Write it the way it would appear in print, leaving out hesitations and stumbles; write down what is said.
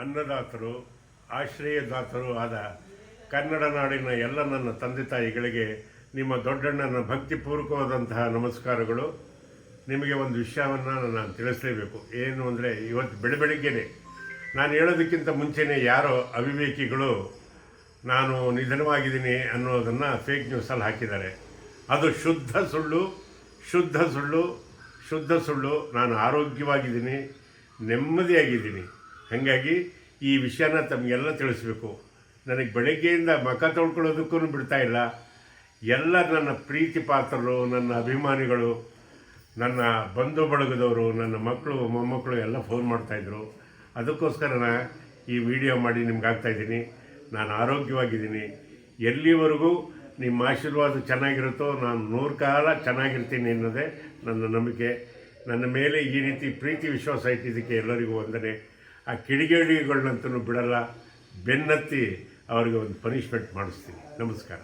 ಅನ್ನದಾತರು ಆಶ್ರಯದಾತರು ಆದ ಕನ್ನಡ ನಾಡಿನ ಎಲ್ಲ ನನ್ನ ತಂದೆ ತಾಯಿಗಳಿಗೆ ನಿಮ್ಮ ದೊಡ್ಡಣ್ಣನ ಭಕ್ತಿಪೂರ್ವಕವಾದಂತಹ ನಮಸ್ಕಾರಗಳು. ನಿಮಗೆ ಒಂದು ವಿಷಯವನ್ನು ನಾನು ತಿಳಿಸಲೇಬೇಕು. ಏನು ಅಂದರೆ, ಇವತ್ತು ಬೆಳಗ್ಗೆನೆ ನಾನು ಹೇಳೋದಕ್ಕಿಂತ ಮುಂಚೆನೇ ಯಾರೋ ಅವಿವೇಕಿಗಳು ನಾನು ನಿಧನವಾಗಿದ್ದೀನಿ ಅನ್ನೋದನ್ನು ಫೇಕ್ ನ್ಯೂಸಲ್ಲಿ ಹಾಕಿದ್ದಾರೆ. ಅದು ಶುದ್ಧ ಸುಳ್ಳು, ಶುದ್ಧ ಸುಳ್ಳು, ಶುದ್ಧ ಸುಳ್ಳು. ನಾನು ಆರೋಗ್ಯವಾಗಿದ್ದೀನಿ, ನೆಮ್ಮದಿಯಾಗಿದ್ದೀನಿ. ಹಾಗಾಗಿ ಈ ವಿಷಯನ ತಮಗೆಲ್ಲ ತಿಳಿಸ್ಬೇಕು. ನನಗೆ ಬೆಳಗ್ಗೆಯಿಂದ ಮುಖ ತೊಳ್ಕೊಳ್ಳೋದಕ್ಕೂ ಬಿಡ್ತಾಯಿಲ್ಲ. ಎಲ್ಲ ನನ್ನ ಪ್ರೀತಿ ಪಾತ್ರರು, ನನ್ನ ಅಭಿಮಾನಿಗಳು, ನನ್ನ ಬಂಧು ಬಳಗದವರು, ನನ್ನ ಮಕ್ಕಳು ಮೊಮ್ಮಕ್ಕಳು ಎಲ್ಲ ಫೋನ್ ಮಾಡ್ತಾಯಿದ್ರು. ಅದಕ್ಕೋಸ್ಕರ ಈ ವಿಡಿಯೋ ಮಾಡಿ ನಿಮ್ಗೆ ಆಗ್ತಾಯಿದ್ದೀನಿ. ನಾನು ಆರೋಗ್ಯವಾಗಿದ್ದೀನಿ. ಎಲ್ಲಿವರೆಗೂ ನಿಮ್ಮ ಆಶೀರ್ವಾದ ಚೆನ್ನಾಗಿರುತ್ತೋ ನಾನು 100 ಕಾಲ ಚೆನ್ನಾಗಿರ್ತೀನಿ ಅನ್ನೋದೇ ನನ್ನ ನಂಬಿಕೆ. ನನ್ನ ಮೇಲೆ ಈ ರೀತಿ ಪ್ರೀತಿ ವಿಶ್ವಾಸ ಇಟ್ಟಿದ್ದಕ್ಕೆ ಎಲ್ಲರಿಗೂ ವಂದನೆ. ಆ ಕಿಡಿಗೇಡಿಗಳನ್ನಂತೂ ಬಿಡಲ್ಲ, ಬೆನ್ನತ್ತಿ ಅವರಿಗೆ ಒಂದು ಪನಿಷ್ಮೆಂಟ್ ಮಾಡಿಸ್ತೀನಿ. ನಮಸ್ಕಾರ.